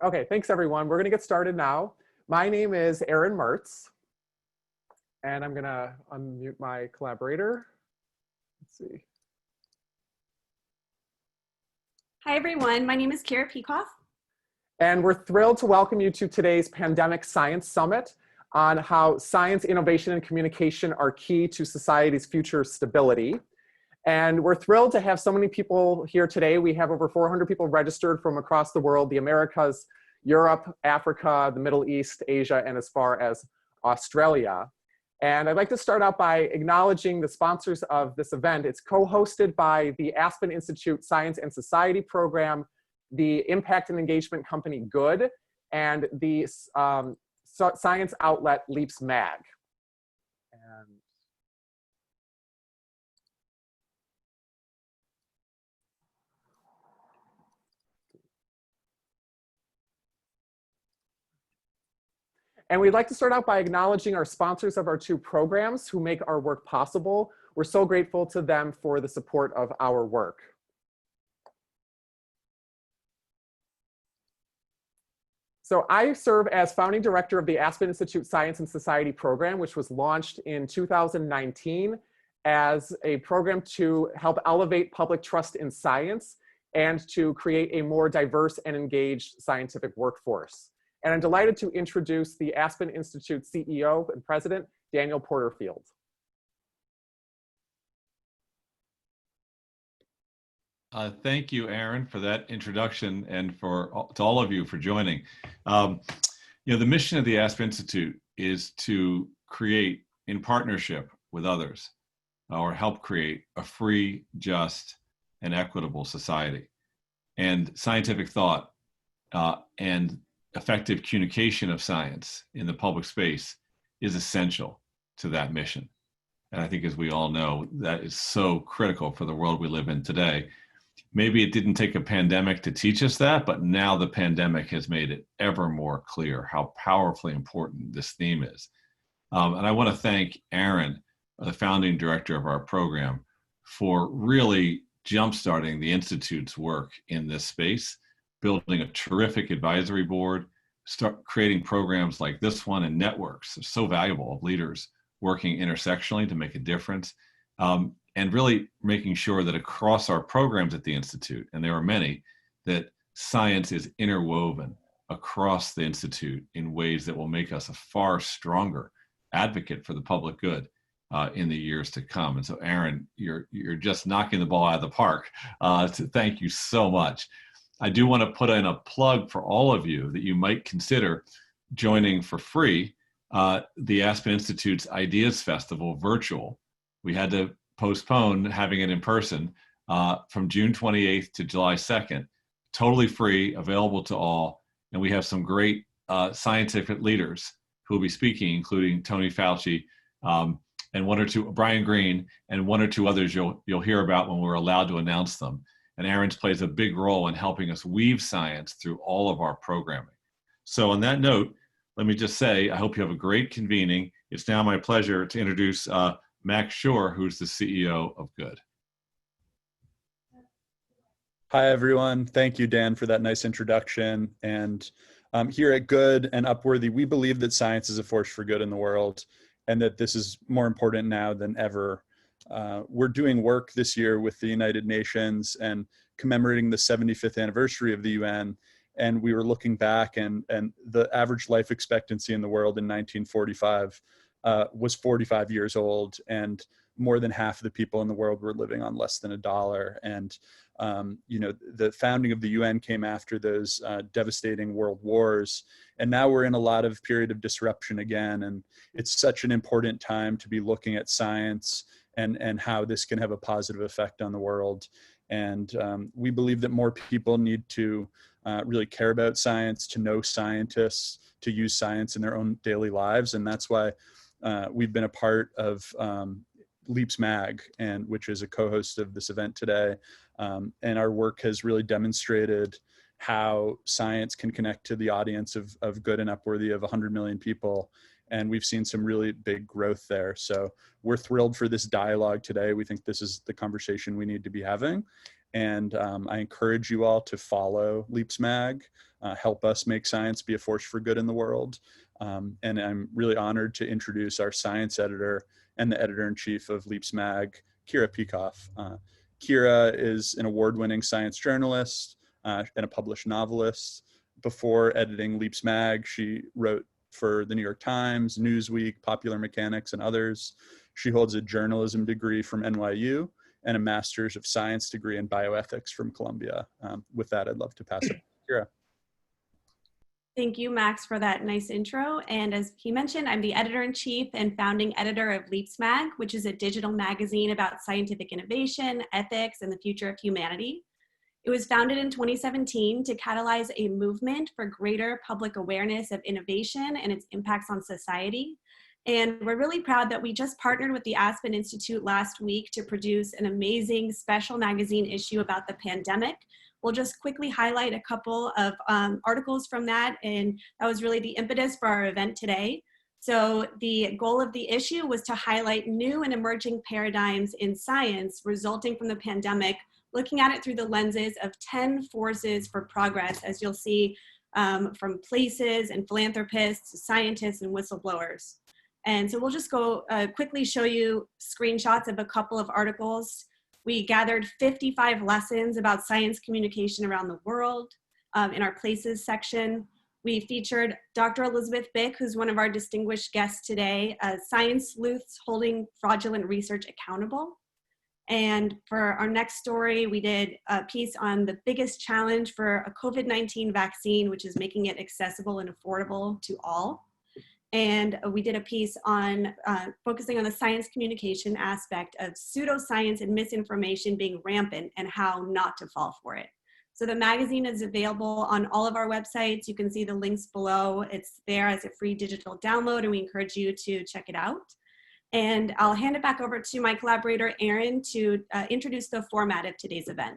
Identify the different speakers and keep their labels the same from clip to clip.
Speaker 1: Okay, thanks everyone. We're gonna get started now. My name is Aaron Mertz, and I'm gonna unmute my collaborator. Let's see.
Speaker 2: Hi everyone, my name is Kara Peikoff.
Speaker 1: And we're thrilled to welcome you to today's Pandemic Science Summit on how science, innovation, and communication are key to society's future stability. And we're thrilled to have so many people here today. We have over 400 people registered from across the world, the Americas, Europe, Africa, the Middle East, Asia, and as far as Australia. And I'd like to start out by acknowledging the sponsors of this event. It's co-hosted by the Aspen Institute Science and Society Program, the impact and engagement company Good, and the science outlet Leaps Mag. And we'd like to start out by acknowledging our sponsors of our two programs who make our work possible. We're so grateful to them for the support of our work. So I serve as founding director of the Aspen Institute Science and Society program, which was launched in 2019 as a program to help elevate public trust in science and to create a more diverse and engaged scientific workforce. And I'm delighted to introduce the Aspen Institute CEO and president, Daniel Porterfield.
Speaker 3: Thank you, Aaron, for that introduction, and to all of you for joining. The mission of the Aspen Institute is to create, in partnership with others, or help create a free, just, and equitable society. And scientific thought and effective communication of science in the public space is essential to that mission. And I think, as we all know, that is so critical for the world we live in today. Maybe it didn't take a pandemic to teach us that, but now the pandemic has made it ever more clear how powerfully important this theme is. And I want to thank Aaron, the founding director of our program, for really jumpstarting the Institute's work in this space, building a terrific advisory board, start creating programs like this one and networks so valuable of leaders working intersectionally to make a difference, and really making sure that across our programs at the Institute, and there are many, that science is interwoven across the Institute in ways that will make us a far stronger advocate for the public good in the years to come. And so, Aaron, you're just knocking the ball out of the park. So thank you so much. I do want to put in a plug for all of you that you might consider joining for free the Aspen Institute's Ideas Festival virtual. We had to postpone having it in person from June 28th to July 2nd. Totally free, available to all. And we have some great scientific leaders who will be speaking, including Tony Fauci and one or two, Brian Greene, and one or two others you'll hear about when we're allowed to announce them. And Aaron's plays a big role in helping us weave science through all of our programming. So on that note, let me just say, I hope you have a great convening. It's now my pleasure to introduce Max Shore, who's the CEO of Good.
Speaker 4: Hi, everyone. Thank you, Dan, for that nice introduction. And here at Good and Upworthy, we believe that science is a force for good in the world, and that this is more important now than ever. We're doing work this year with the United Nations and commemorating the 75th anniversary of the UN. And we were looking back, and the average life expectancy in the world in 1945 was 45 years old, and more than half of the people in the world were living on less than $1. And the founding of the UN came after those devastating world wars, and now we're in a lot of period of disruption again. And it's such an important time to be looking at science and how this can have a positive effect on the world. And we believe that more people need to really care about science, to know scientists, to use science in their own daily lives. And that's why we've been a part of Leaps Mag, which is a co-host of this event today. And our work has really demonstrated how science can connect to the audience of Good and Upworthy of 100 million people. And we've seen some really big growth there. So we're thrilled for this dialogue today. We think this is the conversation we need to be having. And I encourage you all to follow Leaps Mag, help us make science be a force for good in the world. And I'm really honored to introduce our science editor and the editor-in-chief of Leaps Mag, Kira Peikoff. Kira is an award-winning science journalist and a published novelist. Before editing Leaps Mag, she wrote for the New York Times, Newsweek, Popular Mechanics, and others. She holds a journalism degree from NYU and a master's of science degree in bioethics from Columbia. With that, I'd love to pass it to Kira.
Speaker 2: Thank you, Max, for that nice intro. And as he mentioned, I'm the editor-in-chief and founding editor of Leaps Mag, which is a digital magazine about scientific innovation, ethics, and the future of humanity. It was founded in 2017 to catalyze a movement for greater public awareness of innovation and its impacts on society. And we're really proud that we just partnered with the Aspen Institute last week to produce an amazing special magazine issue about the pandemic. We'll just quickly highlight a couple of articles from that, and that was really the impetus for our event today. So the goal of the issue was to highlight new and emerging paradigms in science resulting from the pandemic, looking at it through the lenses of 10 forces for progress, as you'll see from places and philanthropists, scientists, and whistleblowers. And so we'll just go quickly show you screenshots of a couple of articles. We gathered 55 lessons about science communication around the world in our places section. We featured Dr. Elisabeth Bik, who's one of our distinguished guests today, science sleuths holding fraudulent research accountable. And for our next story, we did a piece on the biggest challenge for a COVID-19 vaccine, which is making it accessible and affordable to all. And we did a piece on focusing on the science communication aspect of pseudoscience and misinformation being rampant and how not to fall for it. So the magazine is available on all of our websites. You can see the links below. It's there as a free digital download, and we encourage you to check it out. And I'll hand it back over to my collaborator, Aaron, to introduce the format of today's event.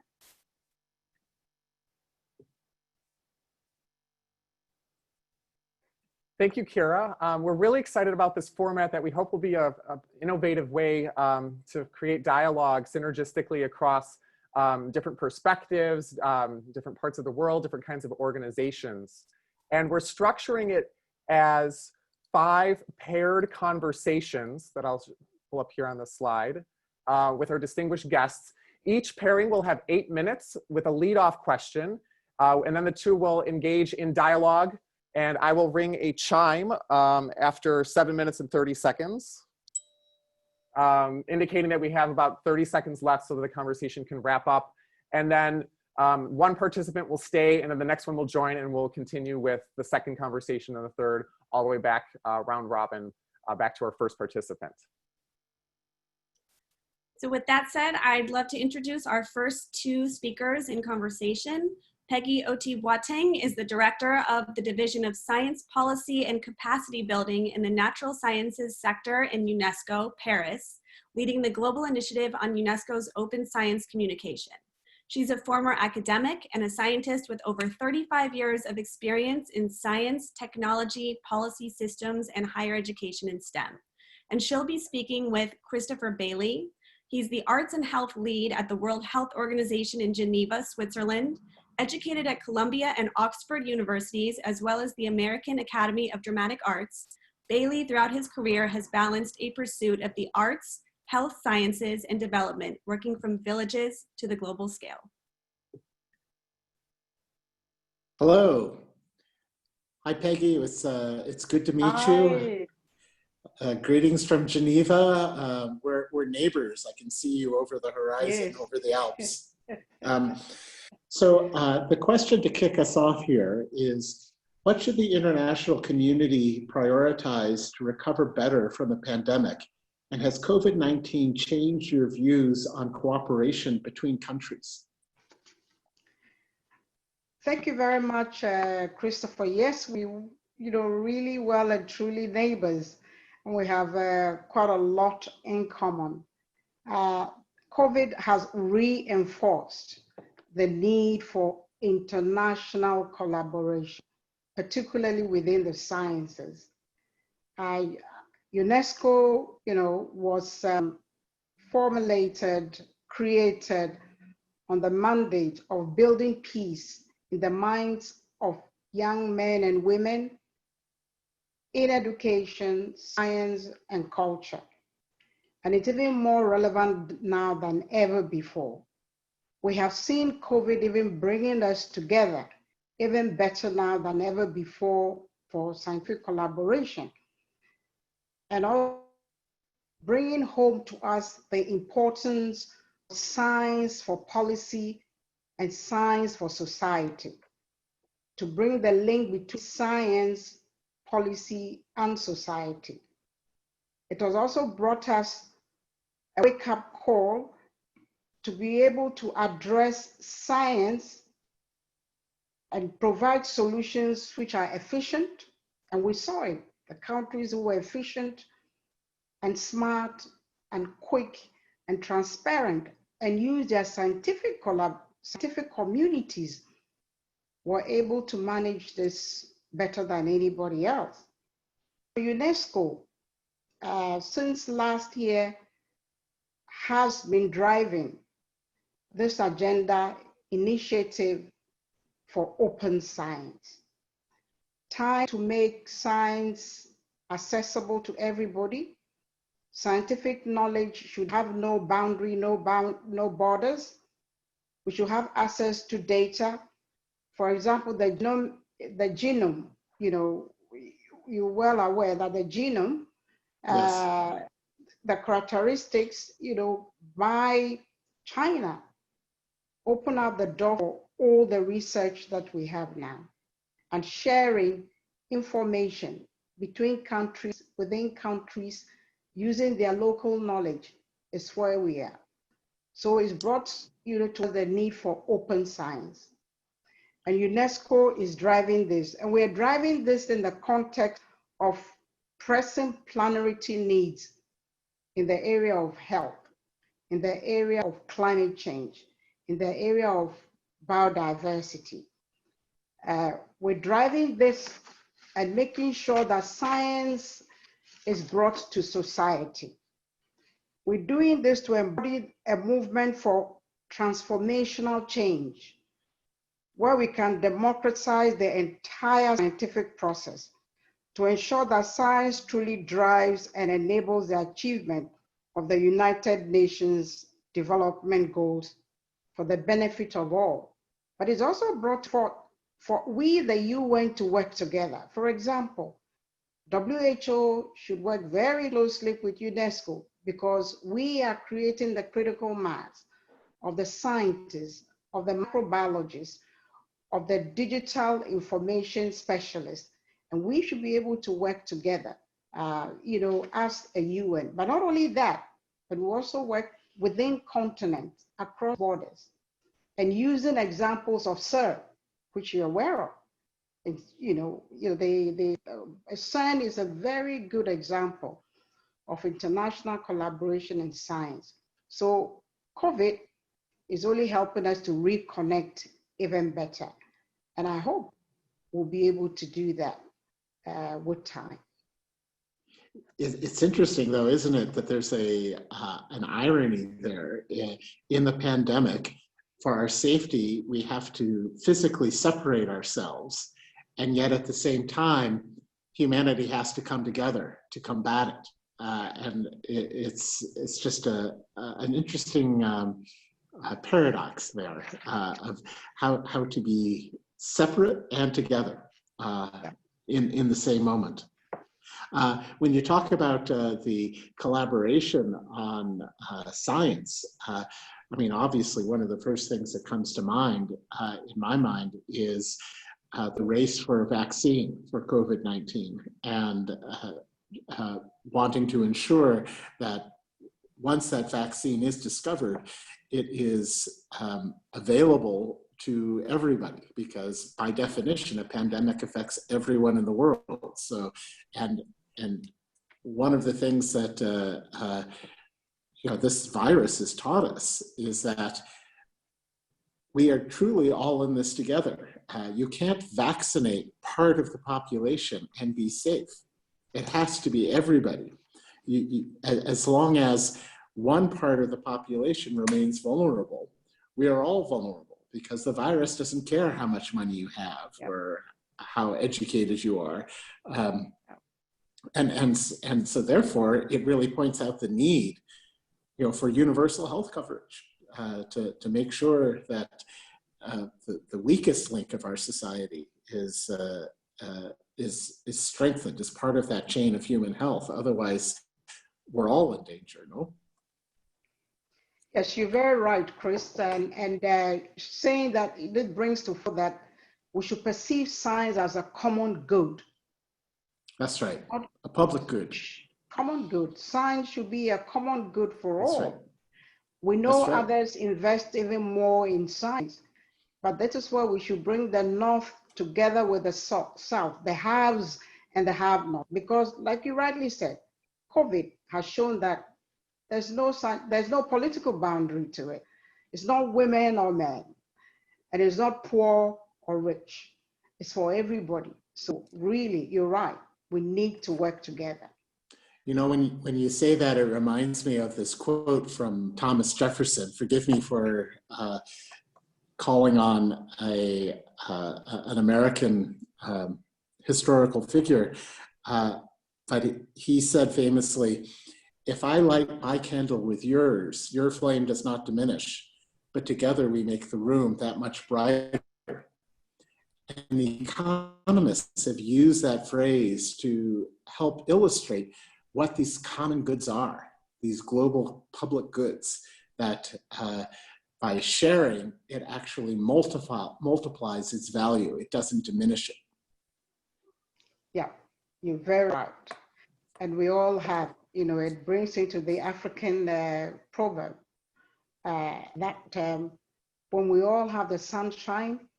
Speaker 1: Thank you, Kira. We're really excited about this format that we hope will be an innovative way to create dialogue synergistically across different perspectives, different parts of the world, different kinds of organizations. And we're structuring it as 5 paired conversations that I'll pull up here on the slide with our distinguished guests. Each pairing will have 8 minutes with a lead-off question, and then the two will engage in dialogue. And I will ring a chime after 7 minutes and 30 seconds, indicating that we have about 30 seconds left so that the conversation can wrap up. And then one participant will stay, and then the next one will join, and we'll continue with the second conversation and the third, all the way back round robin, back to our first participant.
Speaker 2: So with that said, I'd love to introduce our first 2 speakers in conversation. Peggy Oti-Boateng is the director of the Division of Science Policy and Capacity Building in the Natural Sciences sector in UNESCO, Paris, leading the global initiative on UNESCO's open science communication. She's a former academic and a scientist with over 35 years of experience in science, technology, policy systems, and higher education in STEM. And she'll be speaking with Christopher Bailey. He's the Arts and Health Lead at the World Health Organization in Geneva, Switzerland, educated at Columbia and Oxford universities, as well as the American Academy of Dramatic Arts. Bailey, throughout his career, has balanced a pursuit of the arts, health sciences, and development, working from villages to the global scale.
Speaker 5: Hello. Hi, Peggy. It's good to meet you. Greetings from Geneva. We're neighbors. I can see you over the horizon, yes. Over the Alps. So the question to kick us off here is, what should the international community prioritize to recover better from the pandemic? And has COVID-19 changed your views on cooperation between countries?
Speaker 6: Thank you very much, Christopher. Yes, we, really well and truly neighbors, and we have quite a lot in common. COVID has reinforced the need for international collaboration, particularly within the sciences. UNESCO, was formulated, created on the mandate of building peace in the minds of young men and women in education, science, and culture. And it's even more relevant now than ever before. We have seen COVID even bringing us together, even better now than ever before for scientific collaboration. And also bringing home to us the importance of science for policy and science for society, to bring the link between science, policy, and society. It has also brought us a wake-up call to be able to address science and provide solutions which are efficient. And we saw it, the countries who were efficient and smart and quick and transparent and use their scientific communities were able to manage this better than anybody else. UNESCO, since last year, has been driving this agenda initiative for open science, trying to make science accessible to everybody. Scientific knowledge should have no boundary, no borders. We should have access to data. For example, the genome, you know, you're well aware that the genome,
Speaker 5: Yes.
Speaker 6: the characteristics, you know, by China open up the door for all the research that we have now, and sharing information between countries, within countries, using their local knowledge is where we are. So it's brought, you know, to the need for open science. And UNESCO is driving this. And we're driving this in the context of pressing planarity needs in the area of health, in the area of climate change, in the area of biodiversity. We're driving this and making sure that science is brought to society. We're doing this to embody a movement for transformational change, where we can democratize the entire scientific process to ensure that science truly drives and enables the achievement of the United Nations Development Goals for the benefit of all. But it's also brought forth for we, the UN, to work together. For example, WHO should work very closely with UNESCO because we are creating the critical mass of the scientists, of the microbiologists, of the digital information specialists, and we should be able to work together, you know, as a UN. But not only that, but we also work within continents, across borders, and using examples of CERN, which you're aware of. And, CERN is a very good example of international collaboration in science. So COVID is only helping us to reconnect even better. And I hope we'll be able to do that with time.
Speaker 5: It's interesting, though, isn't it, that there's an irony there. In the pandemic, for our safety, we have to physically separate ourselves, and yet at the same time, humanity has to come together to combat it. And it's just an interesting paradox there of how to be separate and together in the same moment. When you talk about the collaboration on science, I mean, obviously, one of the first things that comes to mind, in my mind, is the race for a vaccine for COVID-19 and wanting to ensure that once that vaccine is discovered, it is available to everybody, because by definition, a pandemic affects everyone in the world. So, and one of the things that this virus has taught us is that we are truly all in this together. You can't vaccinate part of the population and be safe. It has to be everybody. As long as one part of the population remains vulnerable, we are all vulnerable because the virus doesn't care how much money you have or how educated you are. And so therefore, it really points out the need, for universal health coverage to make sure that the weakest link of our society is strengthened as part of that chain of human health. Otherwise, we're all in danger, no?
Speaker 6: Yes, you're very right, Chris. And saying that it brings to fore that we should perceive science as a common good.
Speaker 5: That's right, a public good.
Speaker 6: Common good. Science should be a common good for
Speaker 5: That's
Speaker 6: all.
Speaker 5: right.
Speaker 6: We know
Speaker 5: That's right.
Speaker 6: others invest even more in science, but that is why we should bring the North together with the South, the haves and the have-not. Because like you rightly said, COVID has shown that there's no political boundary to it. It's not women or men, and it's not poor or rich. It's for everybody. So really, you're right. We need to work together.
Speaker 5: When you say that, it reminds me of this quote from Thomas Jefferson. Forgive me for calling on an American historical figure, but he said famously, "If I light my candle with yours, your flame does not diminish, but together we make the room that much brighter." And the economists have used that phrase to help illustrate what these common goods are, these global public goods that by sharing, it actually multiplies its value. It doesn't diminish it.
Speaker 6: Yeah, you're very right. And we all have, it brings into the African proverb that when we all have the sunshine,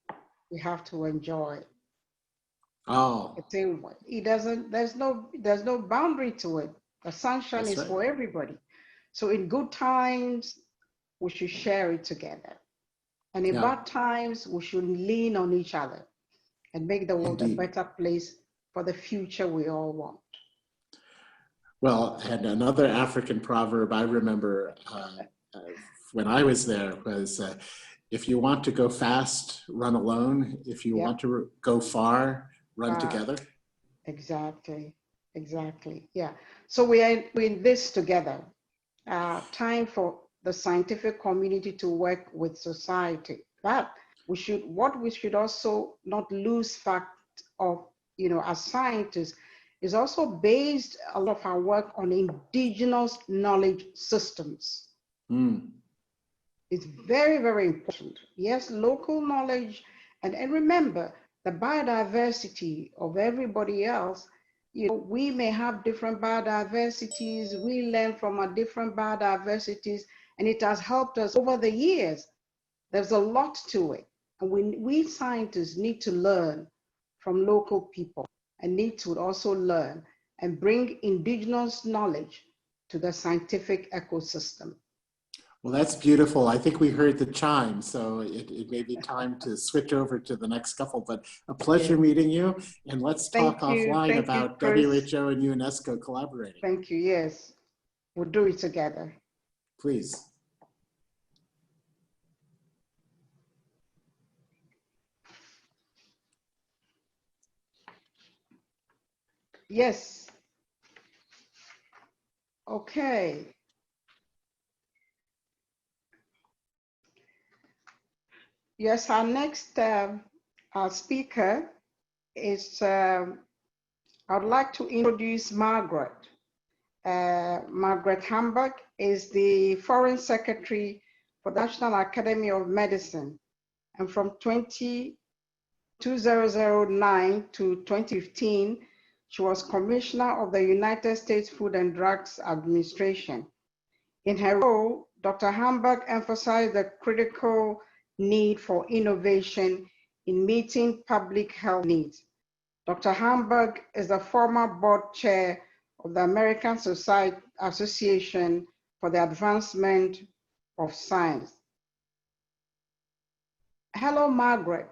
Speaker 6: we have to enjoy it.
Speaker 5: Oh,
Speaker 6: it doesn't. There's no boundary to it. The sunshine
Speaker 5: That's
Speaker 6: is
Speaker 5: right.
Speaker 6: for everybody. So in good times, we should share it together, and in bad times, we should lean on each other and make the world
Speaker 5: Indeed.
Speaker 6: a better place for the future we all want.
Speaker 5: Well, and another African proverb I remember when I was there was, if you want to go fast, run alone. If you want to go far, run together.
Speaker 6: Exactly. Yeah. So we're in this together. Time for the scientific community to work with society. But what we should also not lose fact of, as scientists, is also based a lot of our work on indigenous knowledge systems. It's very, very important. Yes, local knowledge, and remember the biodiversity of everybody else. We may have different biodiversities. We learn from our different biodiversities, and it has helped us over the years. There's a lot to it. And we scientists need to learn from local people and need to also learn and bring indigenous knowledge to the scientific ecosystem.
Speaker 5: Well, that's beautiful. I think we heard the chime, so it may be time to switch over to the next couple, but a pleasure meeting you. And let's talk offline about WHO and UNESCO collaborating.
Speaker 6: Thank you, yes. We'll do it together.
Speaker 5: Please.
Speaker 6: Yes. Okay. Yes, our next speaker is, I'd like to introduce Margaret. Margaret Hamburg is the Foreign Secretary for the National Academy of Medicine. And from 2009 to 2015, she was Commissioner of the United States Food and Drugs Administration. In her role, Dr. Hamburg emphasized the critical need for innovation in meeting public health needs. Dr. Hamburg is the former board chair of the American Association for the Advancement of Science. Hello, Margaret.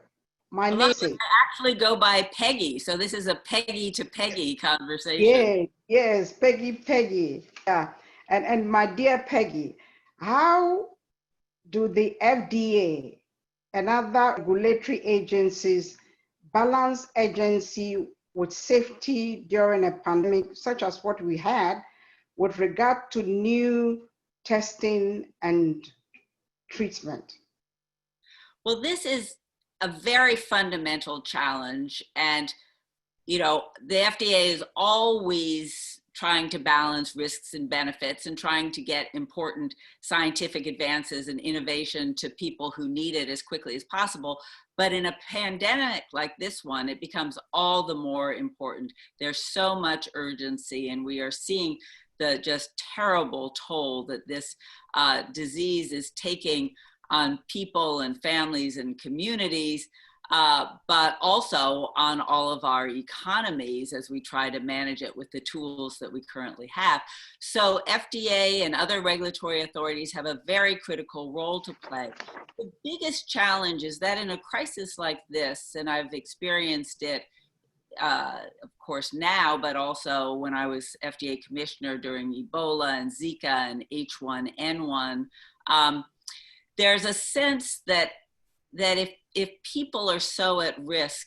Speaker 6: My namesake.
Speaker 7: I actually go by Peggy, so this is a Peggy to Peggy conversation.
Speaker 6: Yes, Peggy. Yeah, and my dear Peggy, how do the FDA and other regulatory agencies balance urgency with safety during a pandemic such as what we had with regard to new testing and treatment?
Speaker 7: Well, this is a very fundamental challenge. And, you know, the FDA is always trying to balance risks and benefits and trying to get important scientific advances and innovation to people who need it as quickly as possible. But in a pandemic like this one, it becomes all the more important. There's so much urgency, and we are seeing the just terrible toll that this disease is taking on people and families and communities, but also on all of our economies as we try to manage it with the tools that we currently have. So FDA and other regulatory authorities have a very critical role to play. The biggest challenge is that in a crisis like this, and I've experienced it of course now, but also when I was FDA commissioner during Ebola and Zika and H1N1, there's a sense that if people are so at risk,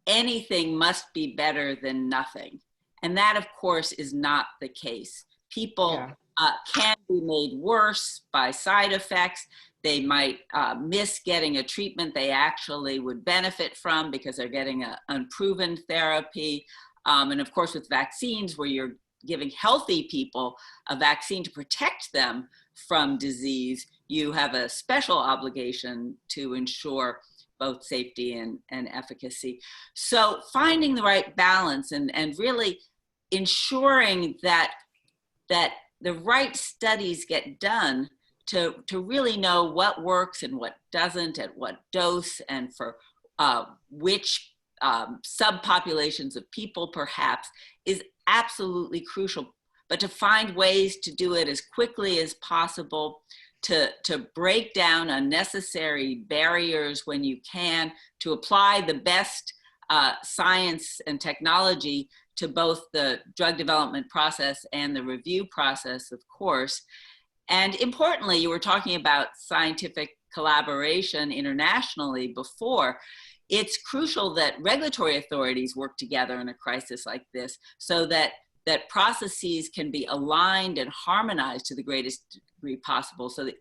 Speaker 7: anything must be better than nothing. And that, of course, is not the case. People can be made worse by side effects. They might miss getting a treatment they actually would benefit from because they're getting an unproven therapy. And of course, with vaccines, where you're giving healthy people a vaccine to protect them from disease, you have a special obligation to ensure both safety and efficacy. So finding the right balance and really ensuring that the right studies get done to really know what works and what doesn't, at what dose, and for which subpopulations of people perhaps, is absolutely crucial. But to find ways to do it as quickly as possible, to break down unnecessary barriers when you can, to apply the best science and technology to both the drug development process and the review process, of course. And importantly, you were talking about scientific collaboration internationally before. It's crucial that regulatory authorities work together in a crisis like this so that processes can be aligned and harmonized to the greatest degree possible, so that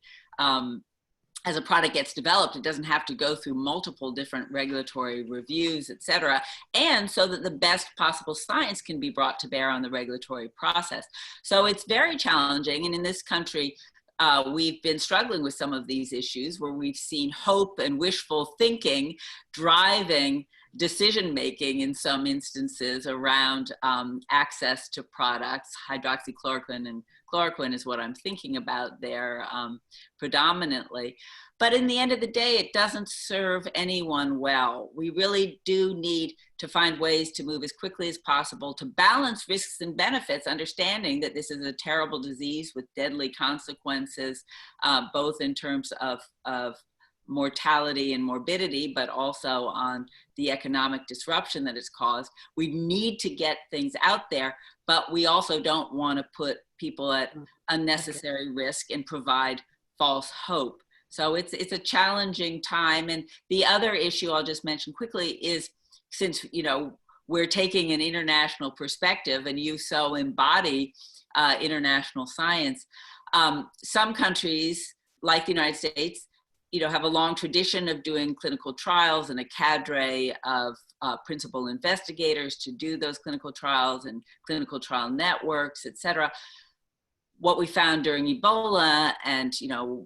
Speaker 7: as a product gets developed, it doesn't have to go through multiple different regulatory reviews, et cetera, and so that the best possible science can be brought to bear on the regulatory process. So it's very challenging, and in this country, we've been struggling with some of these issues where we've seen hope and wishful thinking driving decision-making in some instances around access to products. Hydroxychloroquine and chloroquine is what I'm thinking about there predominantly. But in the end of the day, it doesn't serve anyone well. We really do need to find ways to move as quickly as possible to balance risks and benefits, understanding that this is a terrible disease with deadly consequences, both in terms of mortality and morbidity, but also on the economic disruption that it's caused. We need to get things out there, but we also don't want to put people at unnecessary risk and provide false hope. So it's a challenging time. And the other issue I'll just mention quickly is, since we're taking an international perspective and you so embody international science, some countries like the United States have a long tradition of doing clinical trials and a cadre of principal investigators to do those clinical trials and clinical trial networks, et cetera. What we found during Ebola and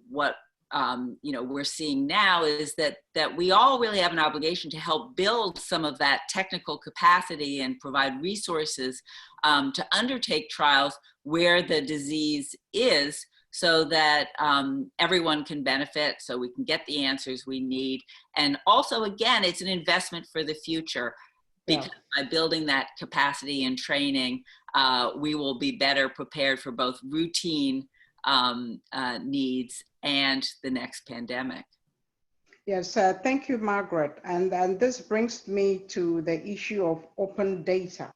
Speaker 7: what we're seeing now is that we all really have an obligation to help build some of that technical capacity and provide resources to undertake trials where the disease is, so that everyone can benefit, so we can get the answers we need. And also, again, it's an investment for the future, because by building that capacity and training, we will be better prepared for both routine needs and the next pandemic.
Speaker 6: Yes, thank you, Margaret. And this brings me to the issue of open data.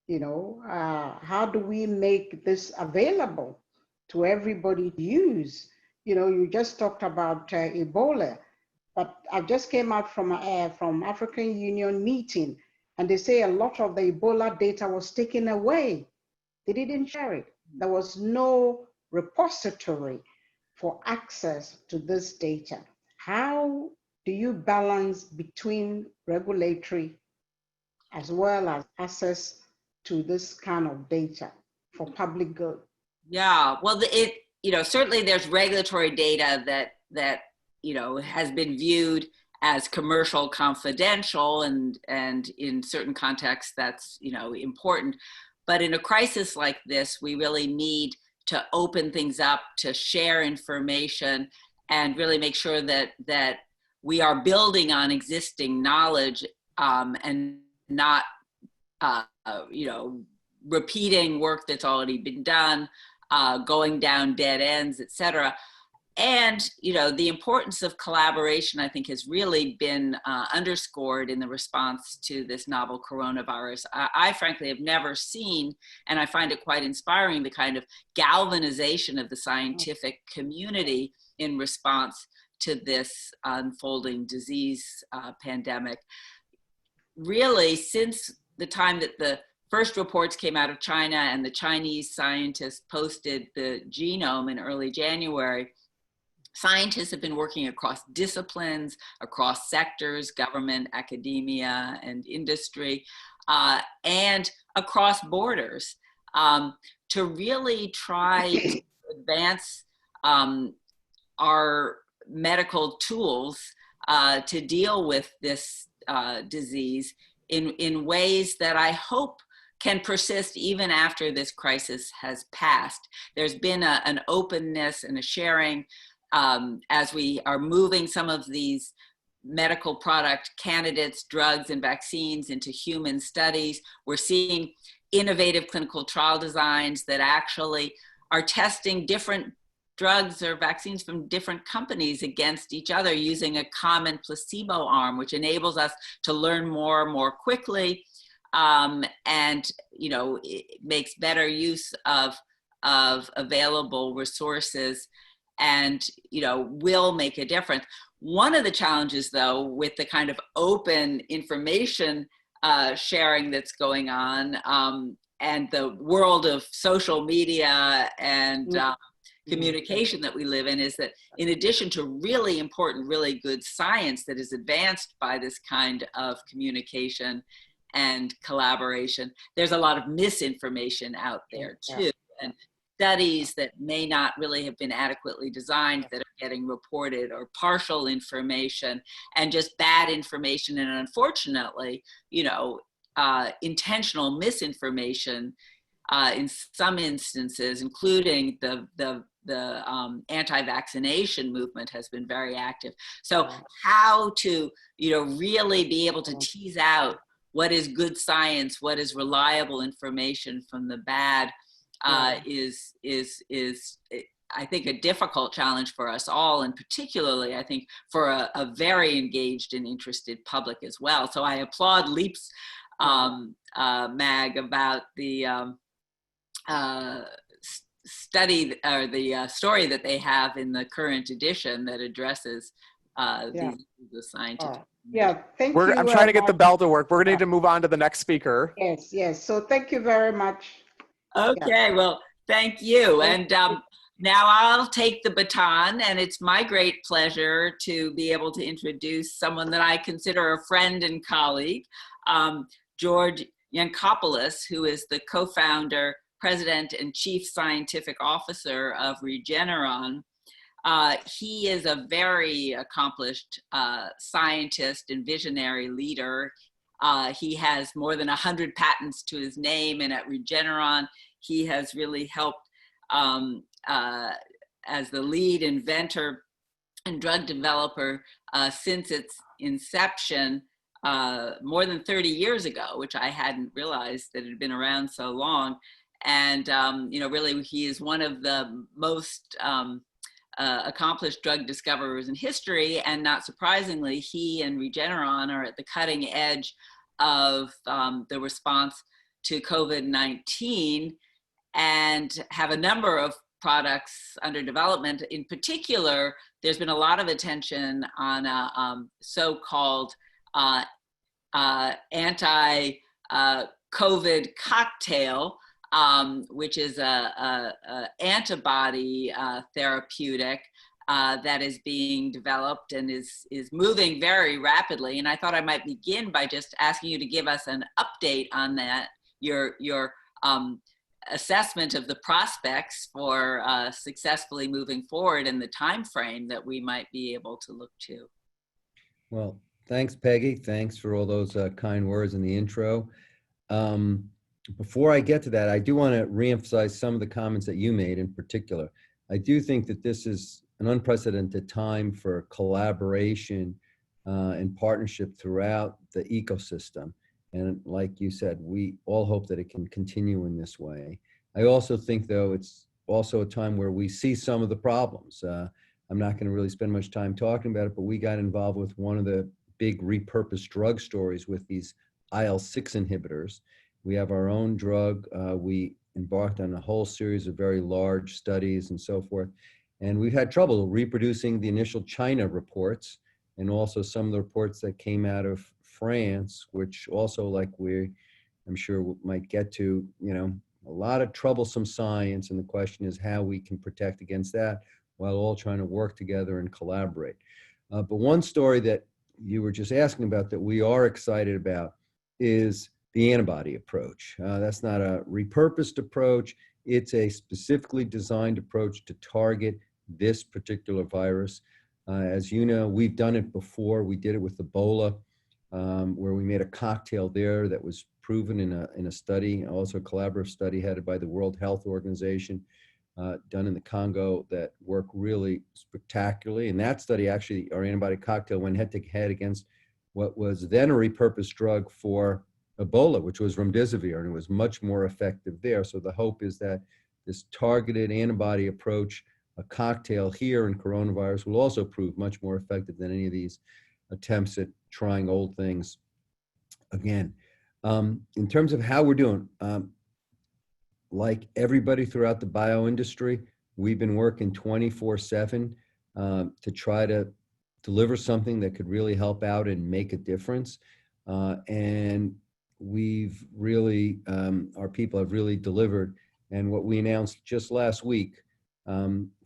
Speaker 6: How do we make this available to everybody to use? you just talked about Ebola, but I just came out from African Union meeting, and they say a lot of the Ebola data was taken away. They didn't share it. There was no repository for access to this data. How do you balance between regulatory as well as access to this kind of data for public good?
Speaker 7: Yeah, well, certainly there's regulatory data that has been viewed as commercial confidential, and in certain contexts that's important. But in a crisis like this, we really need to open things up, to share information, and really make sure that we are building on existing knowledge, and not repeating work that's already been done, going down dead ends, et cetera. And, the importance of collaboration, I think, has really been underscored in the response to this novel coronavirus. I frankly have never seen, and I find it quite inspiring, the kind of galvanization of the scientific community in response to this unfolding disease pandemic. Really, since the time that the first reports came out of China and the Chinese scientists posted the genome in early January, scientists have been working across disciplines, across sectors, government, academia, and industry, and across borders, to really try to advance our medical tools to deal with this disease in ways that I hope can persist even after this crisis has passed. There's been an openness and a sharing as we are moving some of these medical product candidates, drugs and vaccines into human studies. We're seeing innovative clinical trial designs that actually are testing different drugs or vaccines from different companies against each other using a common placebo arm, which enables us to learn more quickly, and it makes better use of available resources, and will make a difference. One of the challenges, though, with the kind of open information sharing that's going on, and the world of social media and communication that we live in, is that in addition to really important, really good science that is advanced by this kind of communication and collaboration, there's a lot of misinformation out there too. And studies that may not really have been adequately designed that are getting reported, or partial information and just bad information, and unfortunately, intentional misinformation in some instances, including the anti-vaccination movement has been very active. So how to really be able to tease out what is good science, what is reliable information from the bad, is I think a difficult challenge for us all, and particularly I think for a very engaged and interested public as well. So I applaud LEAP's mag about the study, or the story that they have in the current edition that addresses the scientific.
Speaker 6: Thank you.
Speaker 1: I'm trying to get the bell to work. We're going to need to move on to the next speaker.
Speaker 6: Yes. So thank you very much.
Speaker 7: Okay, well, thank you. And now I'll take the baton, and it's my great pleasure to be able to introduce someone that I consider a friend and colleague, George Yancopoulos, who is the co-founder, president, and chief scientific officer of Regeneron. He is a very accomplished scientist and visionary leader. He has more than 100 patents to his name, and at Regeneron, he has really helped as the lead inventor and drug developer since its inception more than 30 years ago, which I hadn't realized that it had been around so long. And really, he is one of the most accomplished drug discoverers in history, and not surprisingly, he and Regeneron are at the cutting edge of the response to COVID-19, and have a number of products under development. In particular, there's been a lot of attention on a so-called anti-COVID cocktail, which is a antibody therapeutic that is being developed and is moving very rapidly. And I thought I might begin by just asking you to give us an update on that, your assessment of the prospects for successfully moving forward and the time frame that we might be able to look to.
Speaker 8: Well, thanks, Peggy. Thanks for all those kind words in the intro. Before I get to that, I do want to reemphasize some of the comments that you made in particular. I do think that this is an unprecedented time for collaboration and partnership throughout the ecosystem. And like you said, we all hope that it can continue in this way. I also think, though, it's also a time where we see some of the problems. I'm not going to really spend much time talking about it, but we got involved with one of the big repurposed drug stories with these IL-6 inhibitors. We have our own drug. We embarked on a whole series of very large studies and so forth. And we've had trouble reproducing the initial China reports and also some of the reports that came out of France, which also, like I'm sure we might get to, a lot of troublesome science. And the question is how we can protect against that while all trying to work together and collaborate. But one story that you were just asking about that we are excited about is the antibody approach. That's not a repurposed approach. It's a specifically designed approach to target this particular virus. As you know, we've done it before. We did it with Ebola, where we made a cocktail there that was proven in a study, also a collaborative study headed by the World Health Organization, done in the Congo, that worked really spectacularly. In that study, actually, our antibody cocktail went head-to-head against what was then a repurposed drug for Ebola, which was remdesivir, and it was much more effective there. So the hope is that this targeted antibody approach, a cocktail here in coronavirus, will also prove much more effective than any of these attempts at trying old things again. In terms of how we're doing, like everybody throughout the bio industry, we've been working 24/7 to try to deliver something that could really help out and make a difference. And we've really, our people have really delivered. And what we announced just last week,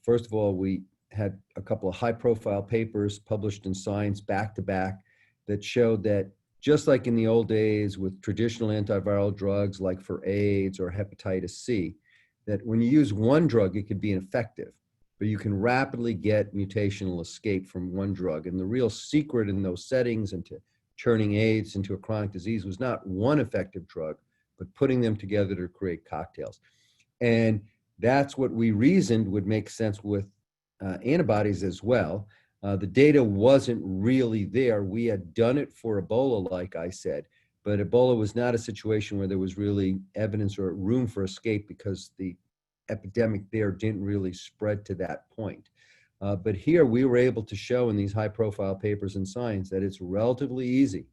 Speaker 8: first of all, we had a couple of high-profile papers published in Science back-to-back that showed that just like in the old days with traditional antiviral drugs like for AIDS or hepatitis C, that when you use one drug, it could be ineffective, but you can rapidly get mutational escape from one drug. And the real secret in those settings into turning AIDS into a chronic disease was not one effective drug, but putting them together to create cocktails. And that's what we reasoned would make sense with antibodies as well. The data wasn't really there. We had done it for Ebola, like I said, but Ebola was not a situation where there was really evidence or room for escape because the epidemic there didn't really spread to that point. But here we were able to show in these high-profile papers in Science that it's relatively easy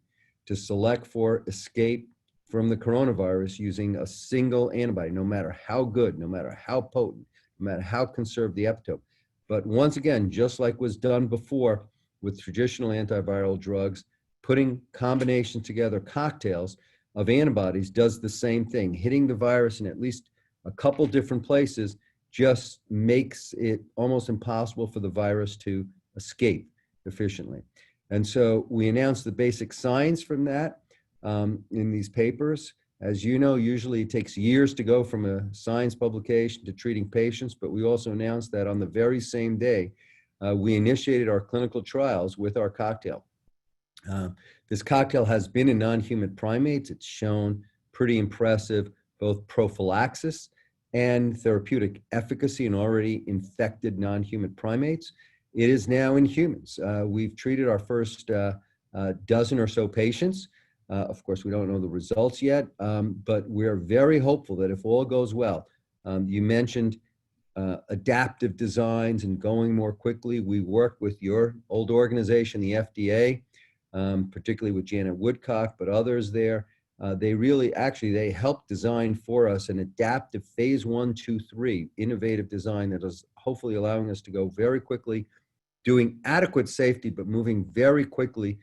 Speaker 8: to select for escape from the coronavirus using a single antibody, no matter how good, no matter how potent, no matter how conserved the epitope. But once again, just like was done before with traditional antiviral drugs, putting combinations together, cocktails of antibodies, does the same thing. Hitting the virus in at least a couple different places just makes it almost impossible for the virus to escape efficiently. And so we announced the basic science from that in these papers. As you know, usually it takes years to go from a science publication to treating patients, but we also announced that on the very same day, we initiated our clinical trials with our cocktail. This cocktail has been in non-human primates. It's shown pretty impressive both prophylaxis and therapeutic efficacy in already infected non-human primates. It is now in humans. We've treated our first dozen or so patients. Of course, we don't know the results yet, but we're very hopeful that if all goes well, you mentioned adaptive designs and going more quickly. We work with your old organization, the FDA, particularly with Janet Woodcock, but others there. They really, actually, they helped design for us an adaptive phase 1, 2, 3 innovative design that is hopefully allowing us to go very quickly, doing adequate safety, but moving very quickly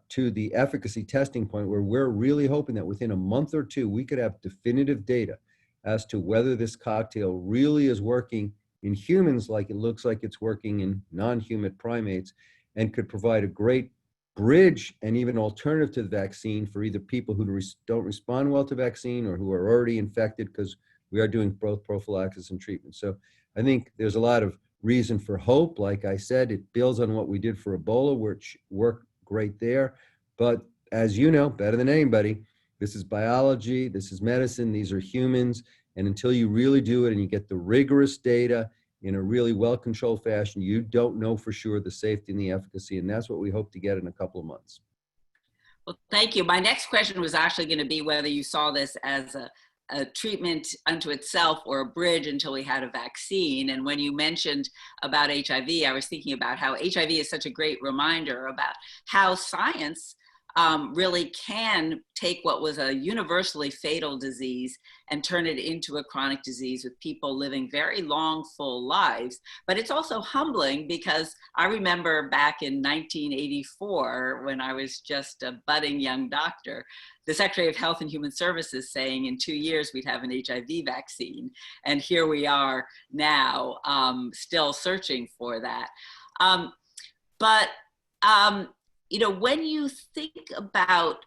Speaker 8: to the efficacy testing point, where we're really hoping that within a month or two, we could have definitive data as to whether this cocktail really is working in humans like it looks like it's working in non-human primates, and could provide a great bridge and even alternative to the vaccine for either people who don't respond well to vaccine or who are already infected, because we are doing both prophylaxis and treatment. So I think there's a lot of reason for hope. Like I said, it builds on what we did for Ebola, which worked great there. But as you know, better than anybody, this is biology, this is medicine, these are humans. And until you really do it and you get the rigorous data in a really well-controlled fashion, you don't know for sure the safety and the efficacy. And that's what we hope to get in a couple of months.
Speaker 7: Well, thank you. My next question was actually going to be whether you saw this as a treatment unto itself or a bridge until we had a vaccine. And when you mentioned about HIV, I was thinking about how HIV is such a great reminder about how science really can take what was a universally fatal disease and turn it into a chronic disease with people living very long, full lives. But it's also humbling, because I remember back in 1984, when I was just a budding young doctor, the Secretary of Health and Human Services saying in 2 years we'd have an HIV vaccine. And here we are now, still searching for that. You know, when you think about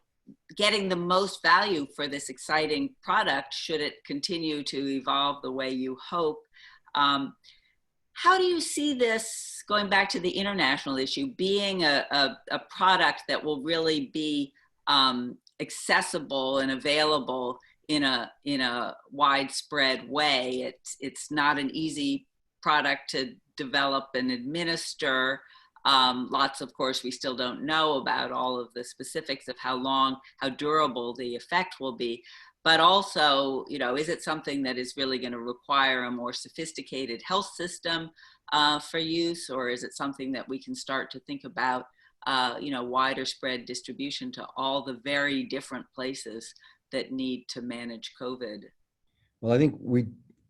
Speaker 7: getting the most value for this exciting product, should it continue to evolve the way you hope, how do you see this, going back to the international issue, being a product that will really be accessible and available in a widespread way? It's not an easy product to develop and administer. Lots, of course, we still don't know about all of the specifics of how long, how durable the effect will be. But also, you know, is it something that is really going to require a more sophisticated health system for use, or is it something that we can start to think about, you know, wider spread distribution to all the very different places that need to manage COVID?
Speaker 8: Well, I think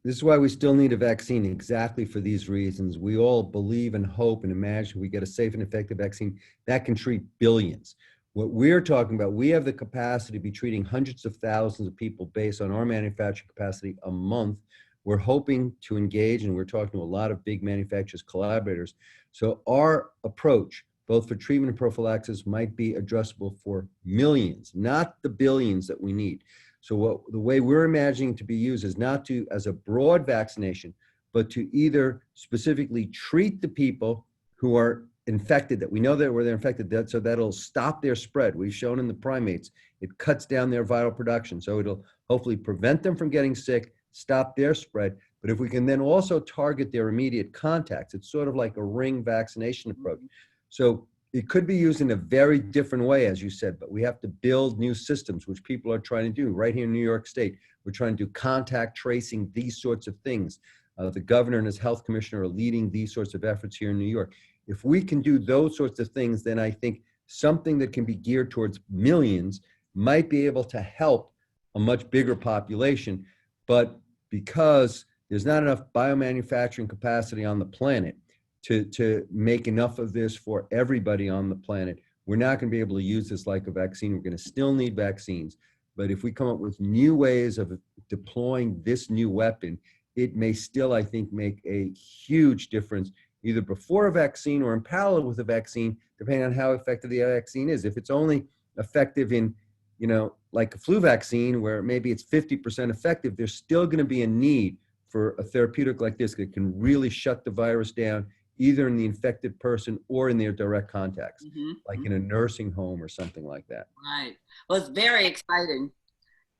Speaker 8: this is why we still need a vaccine, exactly for these reasons. We all believe and hope and imagine we get a safe and effective vaccine that can treat billions. What we're talking about, we have the capacity to be treating hundreds of thousands of people based on our manufacturing capacity a month. We're hoping to engage, and we're talking to a lot of big manufacturers, collaborators. So our approach, both for treatment and prophylaxis, might be addressable for millions, not the billions that we need. So the way we're imagining to be used is not to as a broad vaccination, but to either specifically treat the people who are infected, that we know that where they're infected, so that'll stop their spread. We've shown in the primates, it cuts down their viral production. So it'll hopefully prevent them from getting sick, stop their spread. But if we can then also target their immediate contacts, it's sort of like a ring vaccination approach. So it could be used in a very different way, as you said, but we have to build new systems, which people are trying to do. Right here in New York State, we're trying to do contact tracing, these sorts of things. The governor and his health commissioner are leading these sorts of efforts here in New York. If we can do those sorts of things, then I think something that can be geared towards millions might be able to help a much bigger population. But because there's not enough biomanufacturing capacity on the planet to make enough of this for everybody on the planet, we're not going to be able to use this like a vaccine. We're going to still need vaccines. But if we come up with new ways of deploying this new weapon, it may still, I think, make a huge difference, either before a vaccine or in parallel with a vaccine, depending on how effective the vaccine is. If it's only effective in, you know, like a flu vaccine, where maybe it's 50% effective, there's still going to be a need for a therapeutic like this that can really shut the virus down, either in the infected person or in their direct contacts, like in a nursing home or something like that.
Speaker 7: Right. Well, it's very exciting.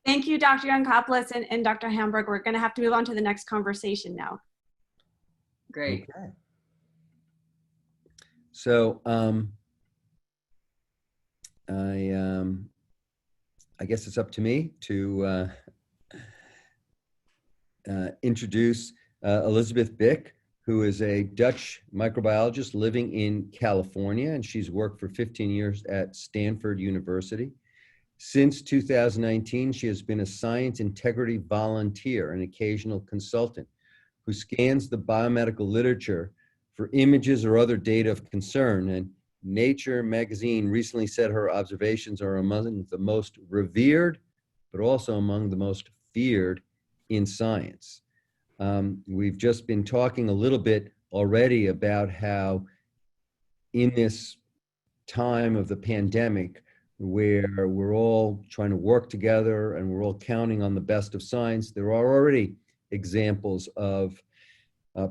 Speaker 2: Thank you, Dr. Yancopoulos and Dr. Hamburg. We're going to have to move on to the next conversation now.
Speaker 7: Great.
Speaker 8: Okay. So I guess it's up to me to introduce Elisabeth Bik, who is a Dutch microbiologist living in California, and she's worked for 15 years at Stanford University. Since 2019, she has been a science integrity volunteer and occasional consultant who scans the biomedical literature for images or other data of concern. And Nature magazine recently said her observations are among the most revered, but also among the most feared in science. We've just been talking a little bit already about how in this time of the pandemic, where we're all trying to work together and we're all counting on the best of science, there are already examples of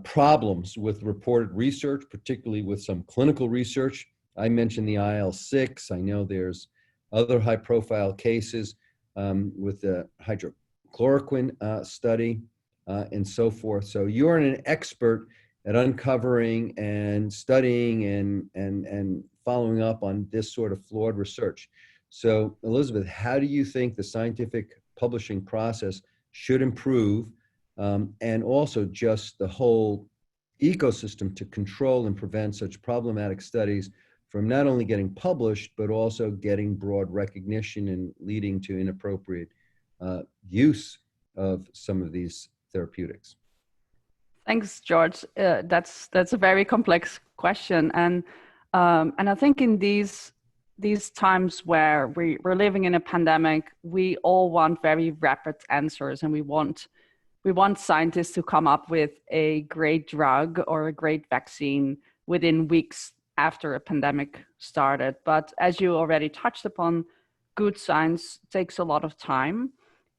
Speaker 8: problems with reported research, particularly with some clinical research. I mentioned the IL-6. I know there's other high-profile cases with the hydrochloroquine study and so forth. So you're an expert at uncovering and studying and following up on this sort of flawed research. So Elisabeth, how do you think the scientific publishing process should improve, and also just the whole ecosystem to control and prevent such problematic studies from not only getting published, but also getting broad recognition and leading to inappropriate use of some of these therapeutics?
Speaker 9: Thanks, George. That's a very complex question, and I think in these times where we're living in a pandemic, we all want very rapid answers, and we want scientists to come up with a great drug or a great vaccine within weeks after a pandemic started. But as you already touched upon, good science takes a lot of time.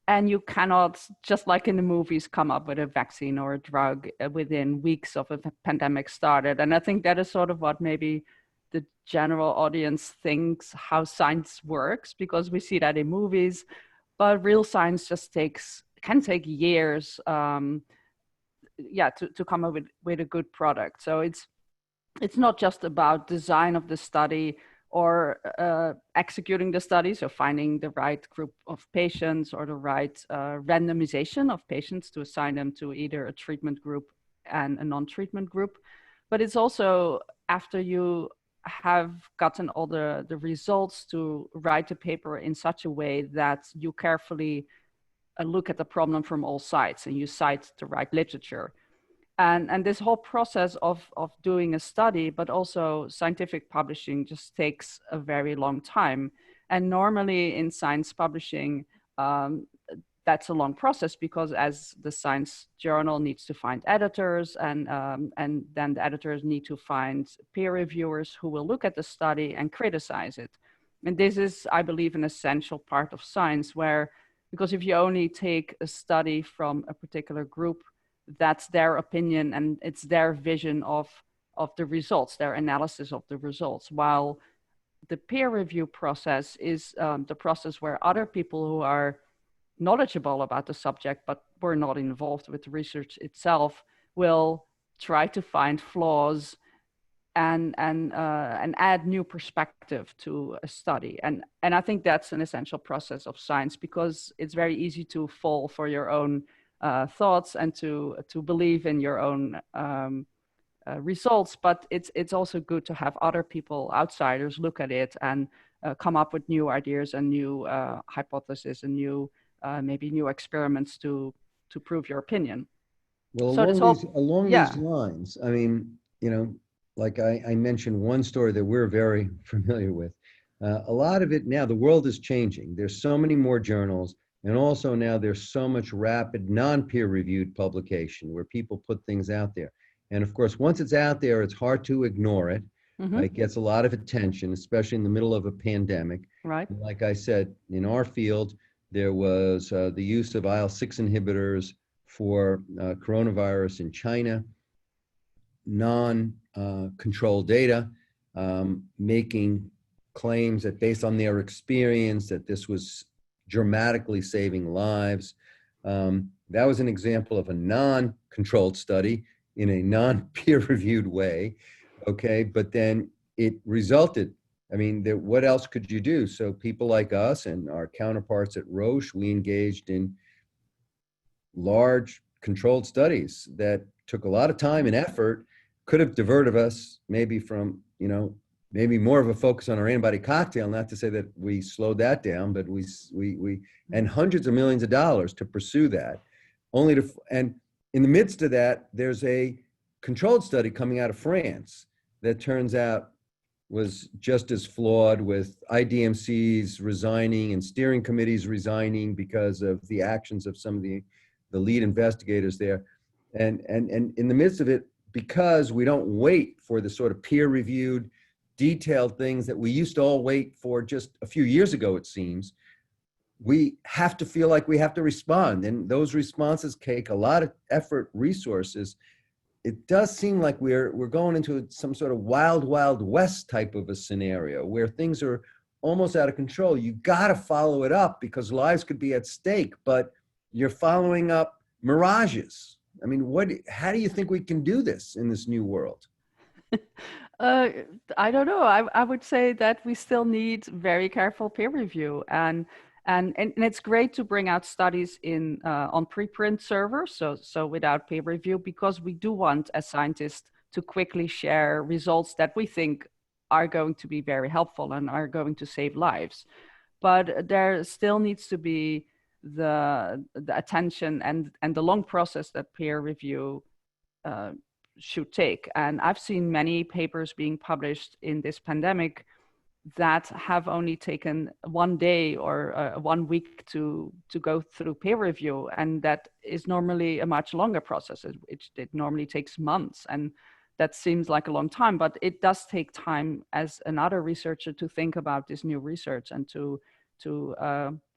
Speaker 9: And you cannot, just like in the movies, come up with a vaccine or a drug within weeks of a pandemic started. And I think that is sort of what maybe the general audience thinks how science works, because we see that in movies, but real science just can take years to come up with a good product. So it's not just about design of the study or executing the study, so finding the right group of patients or the right randomization of patients to assign them to either a treatment group and a non-treatment group. But it's also after you have gotten all the results to write a paper in such a way that you carefully look at the problem from all sides and you cite the right literature. And this whole process of doing a study, but also scientific publishing, just takes a very long time. And normally in science publishing, that's a long process, because as the science journal needs to find editors, and then the editors need to find peer reviewers who will look at the study and criticize it. And this is, I believe, an essential part of science, because if you only take a study from a particular group, that's their opinion and it's their vision of the results, their analysis of the results. While the peer review process is the process where other people who are knowledgeable about the subject but were not involved with the research itself will try to find flaws and add new perspective to a study. And I think that's an essential process of science, because it's very easy to fall for your own thoughts and to believe in your own results, but it's also good to have other people, outsiders, look at it and come up with new ideas and new hypotheses and new maybe new experiments to prove your opinion.
Speaker 8: Well,
Speaker 9: so
Speaker 8: along these lines, I mean, like I mentioned one story that we're very familiar with. A lot of it now, the world is changing. There's so many more journals. And also now there's so much rapid non-peer-reviewed publication where people put things out there. And of course, once it's out there, it's hard to ignore it. Mm-hmm. It gets a lot of attention, especially in the middle of a pandemic.
Speaker 9: Right.
Speaker 8: And like I said, in our field, there was the use of IL-6 inhibitors for coronavirus in China, non-controlled data, making claims that based on their experience that this was dramatically saving lives. That was an example of a non-controlled study in a non-peer-reviewed way, okay? But then it resulted, I mean, what else could you do? So people like us and our counterparts at Roche, we engaged in large controlled studies that took a lot of time and effort, could have diverted us maybe from, maybe more of a focus on our antibody cocktail, not to say that we slowed that down, but we and hundreds of millions of dollars to pursue that, only to, and in the midst of that, there's a controlled study coming out of France that turns out was just as flawed, with IDMCs resigning and steering committees resigning because of the actions of some of the lead investigators there. And in the midst of it, because we don't wait for the sort of peer-reviewed, detailed things that we used to all wait for just a few years ago, it seems, we have to feel like we have to respond. And those responses take a lot of effort, resources. It does seem like we're going into some sort of wild, wild west type of a scenario where things are almost out of control. You got to follow it up because lives could be at stake, but you're following up mirages. I mean, how do you think we can do this in this new world?
Speaker 9: I don't know. I would say that we still need very careful peer review, and it's great to bring out studies in on preprint servers, so without peer review, because we do want, as scientists, to quickly share results that we think are going to be very helpful and are going to save lives. But there still needs to be the attention and the long process that peer review should take. And I've seen many papers being published in this pandemic that have only taken 1 day or 1 week to go through peer review, and that is normally a much longer process. It normally takes months, and that seems like a long time, but it does take time as another researcher to think about this new research and to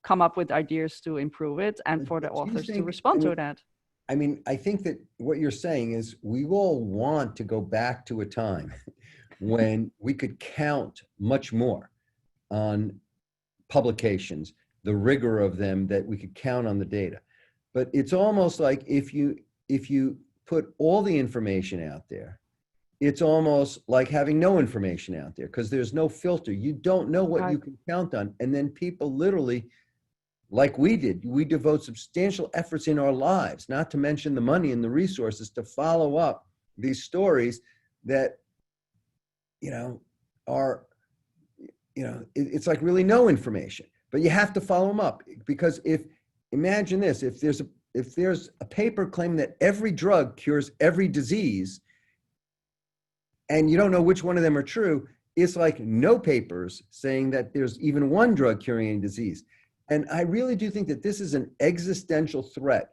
Speaker 9: come up with ideas to improve it, and for the authors to respond to that.
Speaker 8: I mean, I think that what you're saying is we all want to go back to a time when we could count much more on publications, the rigor of them, that we could count on the data. But it's almost like if you put all the information out there, it's almost like having no information out there because there's no filter. You don't know what you can count on. And then people literally, like we did, we devote substantial efforts in our lives, not to mention the money and the resources, to follow up these stories that, it's like really no information, but you have to follow them up. Because imagine this, if there's a paper claiming that every drug cures every disease, and you don't know which one of them are true, it's like no papers saying that there's even one drug curing any disease. And I really do think that this is an existential threat.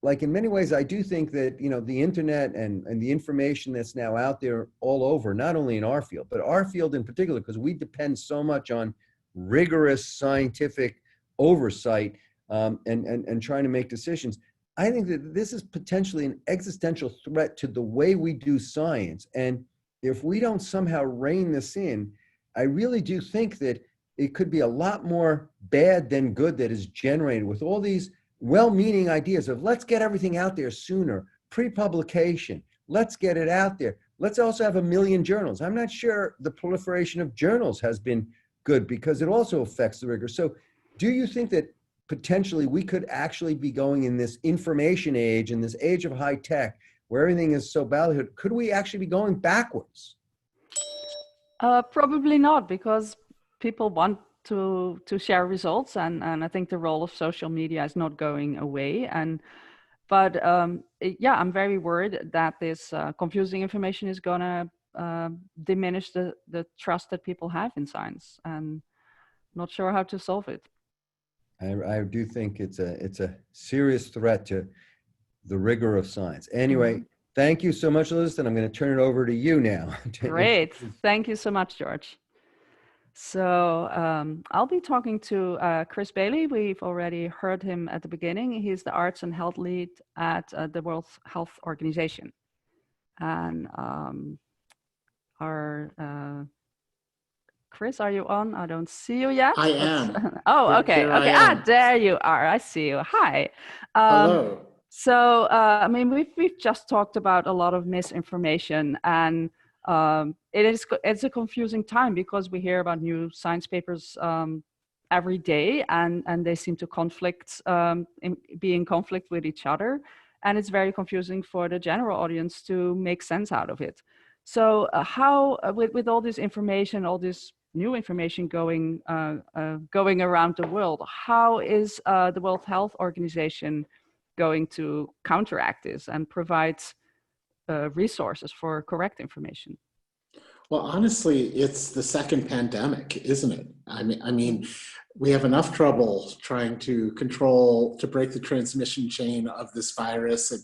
Speaker 8: Like in many ways, I do think that, the internet and the information that's now out there all over, not only in our field, but our field in particular, because we depend so much on rigorous scientific oversight and trying to make decisions. I think that this is potentially an existential threat to the way we do science. And if we don't somehow rein this in, I really do think that it could be a lot more bad than good that is generated with all these well-meaning ideas of let's get everything out there sooner, pre-publication, let's get it out there. Let's also have 1 million journals. I'm not sure the proliferation of journals has been good because it also affects the rigor. So do you think that potentially we could actually be going in this information age, in this age of high tech, where everything is so ballyhooed, could we actually be going backwards?
Speaker 9: Probably not, because people want to share results, and I think the role of social media is not going away. But yeah, I'm very worried that this confusing information is gonna diminish the trust that people have in science, and not sure how to solve it.
Speaker 8: I do think it's a serious threat to the rigor of science. Anyway, thank you so much, Elizabeth, and I'm going to turn it over to you now.
Speaker 9: Great, thank you so much, George. So I'll be talking to Chris Bailey. We've already heard him at the beginning. He's the Arts and Health Lead at the World Health Organization. And Chris, are you on? I don't see you yet.
Speaker 5: I am.
Speaker 9: Oh, okay.
Speaker 5: Here
Speaker 9: Okay.
Speaker 5: I am.
Speaker 9: There you are. I see you. Hi.
Speaker 5: Hello.
Speaker 9: So, I mean, we've just talked about a lot of misinformation, and it's a confusing time because we hear about new science papers every day, and they seem to be in conflict with each other, and it's very confusing for the general audience to make sense out of it. So how, with all this information, all this new information going around the world, how is the World Health Organization going to counteract this and provide resources for correct information?
Speaker 5: Well, honestly, it's the second pandemic, isn't it? I mean, we have enough trouble trying to break the transmission chain of this virus and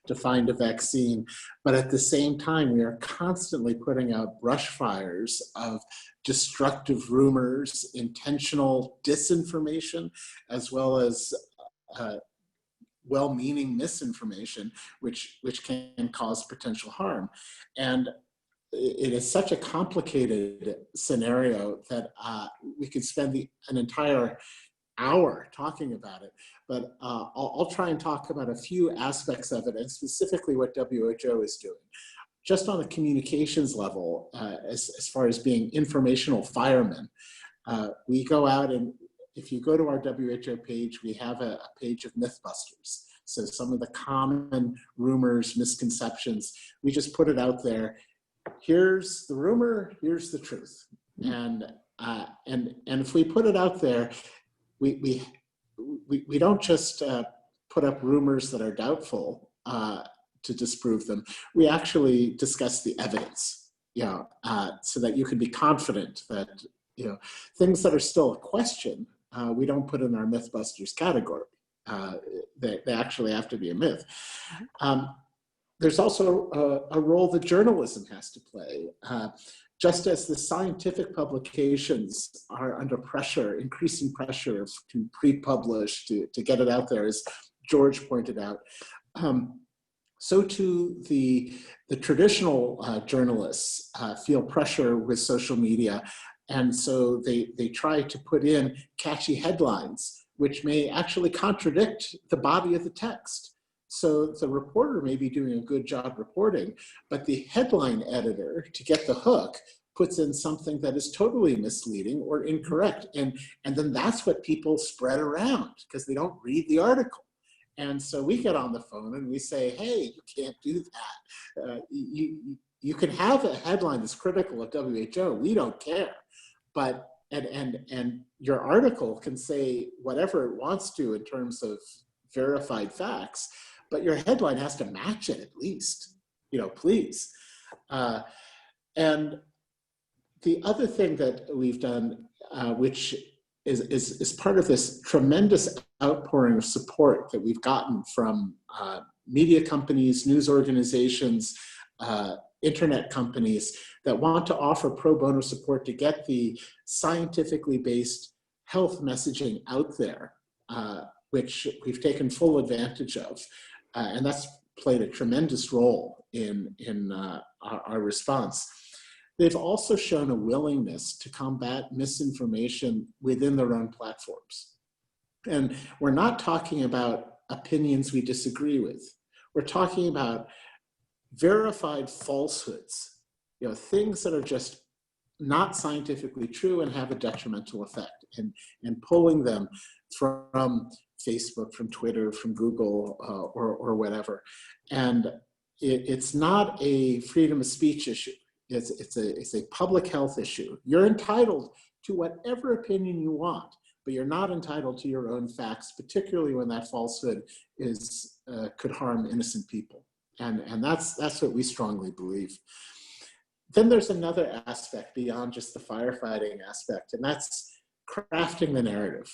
Speaker 5: to find a vaccine. But at the same time, we are constantly putting out brush fires of destructive rumors, intentional disinformation, as well as well-meaning misinformation, which can cause potential harm. And it is such a complicated scenario that we could spend an entire hour talking about it. But I'll try and talk about a few aspects of it, and specifically what WHO is doing. Just on a communications level, as far as being informational firemen, we go out, and if you go to our WHO page, we have a page of Mythbusters. So some of the common rumors, misconceptions, we just put it out there. Here's the rumor, here's the truth. And if we put it out there, we don't just put up rumors that are doubtful to disprove them. We actually discuss the evidence, so that you can be confident that things that are still a question, we don't put in our Mythbusters category. They actually have to be a myth. There's also a role that journalism has to play. Just as the scientific publications are under pressure, increasing pressure to pre-publish, to get it out there, as George pointed out, so too the traditional journalists feel pressure with social media. And so they try to put in catchy headlines, which may actually contradict the body of the text. So the reporter may be doing a good job reporting, but the headline editor, to get the hook, puts in something that is totally misleading or incorrect. And then that's what people spread around because they don't read the article. And so we get on the phone and we say, hey, you can't do that. You can have a headline that's critical of WHO, we don't care. But and your article can say whatever it wants to in terms of verified facts, but your headline has to match it at least, please. And the other thing that we've done, which is part of this tremendous outpouring of support that we've gotten from media companies, news organizations, internet companies that want to offer pro bono support to get the scientifically based health messaging out there, which we've taken full advantage of. And that's played a tremendous role in our response. They've also shown a willingness to combat misinformation within their own platforms. And we're not talking about opinions we disagree with. We're talking about verified falsehoods, things that are just not scientifically true and have a detrimental effect, and pulling them from Facebook, from Twitter, from Google, or whatever. And it's not a freedom of speech issue. It's a public health issue. You're entitled to whatever opinion you want, but you're not entitled to your own facts, particularly when that falsehood could harm innocent people. And that's what we strongly believe. Then there's another aspect beyond just the firefighting aspect, and that's crafting the narrative.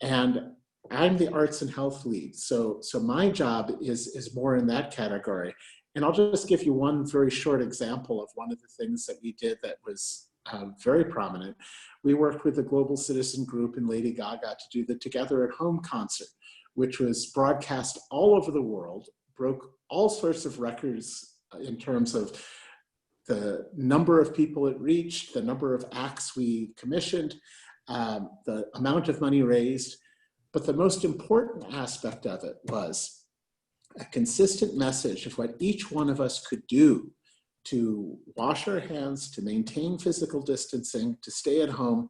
Speaker 5: And I'm the arts and health lead, so my job is more in that category. And I'll just give you one very short example of one of the things that we did that was very prominent. We worked with the Global Citizen Group and Lady Gaga to do the Together at Home concert, which was broadcast all over the world, broke all sorts of records in terms of the number of people it reached, the number of acts we commissioned, the amount of money raised. But the most important aspect of it was a consistent message of what each one of us could do to wash our hands, to maintain physical distancing, to stay at home,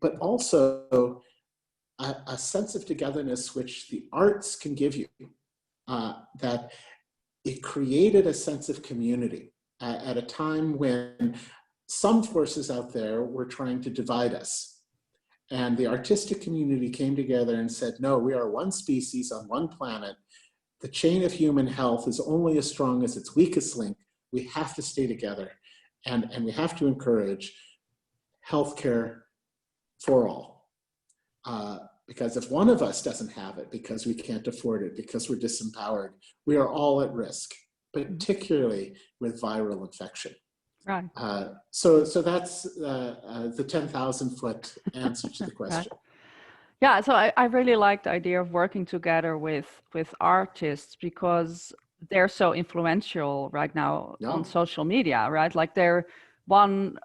Speaker 5: but also a sense of togetherness which the arts can give you, that it created a sense of community. at a time when some forces out there were trying to divide us. And the artistic community came together and said, no, we are one species on one planet. The chain of human health is only as strong as its weakest link. We have to stay together, and we have to encourage healthcare for all. Because if one of us doesn't have it, because we can't afford it, because we're disempowered, we are all at risk, particularly with viral infection.
Speaker 9: Right.
Speaker 5: So that's the 10,000-foot answer to the question.
Speaker 9: Right. Yeah, so I really like the idea of working together with artists, because they're so influential right now on social media, right? Like they're one,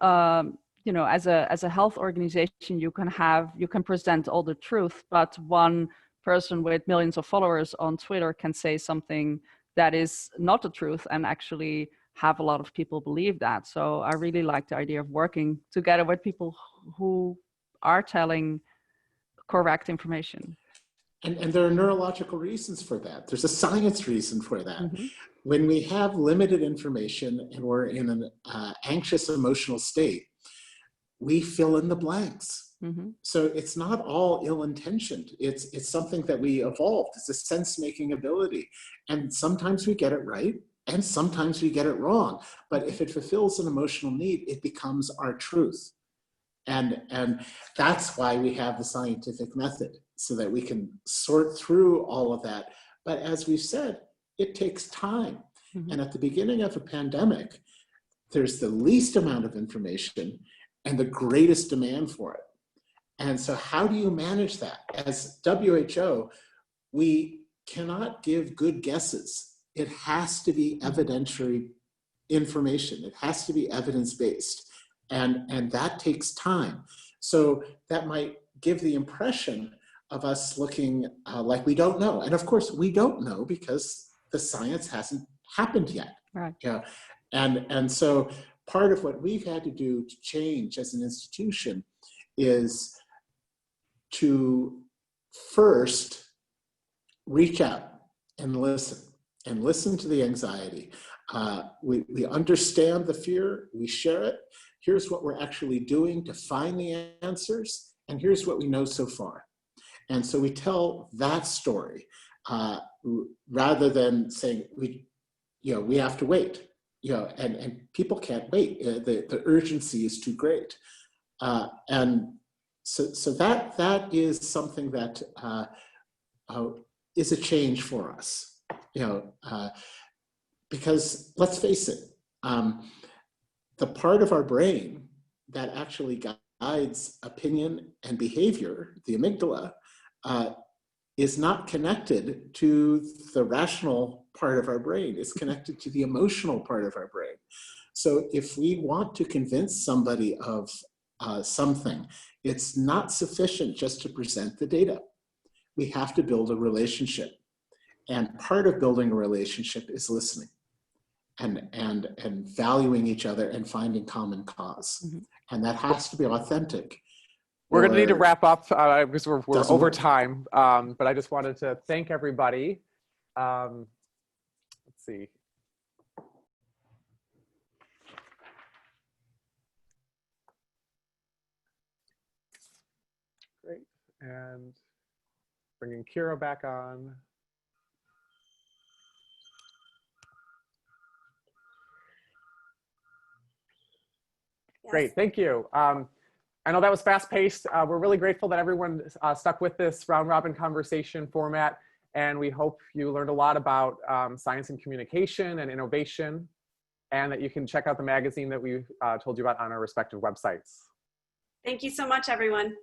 Speaker 9: you know, as a health organization, you can present all the truth, but one person with millions of followers on Twitter can say something that is not the truth and actually have a lot of people believe that. So I really like the idea of working together with people who are telling correct information.
Speaker 5: And there are neurological reasons for that. There's a science reason for that. When we have limited information and we're in an anxious emotional state, we fill in the blanks. So it's not all ill-intentioned. It's something that we evolved. It's a sense-making ability. And sometimes we get it right, and sometimes we get it wrong. But if it fulfills an emotional need, it becomes our truth. And that's why we have the scientific method, so that we can sort through all of that. But as we've said, it takes time. And at the beginning of a pandemic, there's the least amount of information and the greatest demand for it. And so how do you manage that? As WHO, we cannot give good guesses. It has to be evidentiary information. It has to be evidence-based. And that takes time. So that might give the impression of us looking like we don't know. And of course, we don't know because the science hasn't happened yet.
Speaker 9: Right.
Speaker 5: Yeah. And so part of what we've had to do to change as an institution is to first reach out and listen to the anxiety. We understand the fear, we share it. Here's what we're actually doing to find the answers, and here's what we know so far. And so we tell that story rather than saying we have to wait. And people can't wait. The urgency is too great. And so that is something that is a change for us. Because let's face it, the part of our brain that actually guides opinion and behavior, the amygdala, is not connected to the rational part of our brain. It's connected to the emotional part of our brain. So if we want to convince somebody of something, it's not sufficient just to present the data. We have to build a relationship. And part of building a relationship is listening and valuing each other and finding common cause. And that has to be authentic.
Speaker 1: We're going to need to wrap up because we're over time. But I just wanted to thank everybody. Let's see. Great. And bringing Kira back on. Yes. Great, thank you. I know that was fast paced. We're really grateful that everyone stuck with this round robin conversation format. And we hope you learned a lot about science and communication and innovation, and that you can check out the magazine that we told you about on our respective websites.
Speaker 2: Thank you so much, everyone.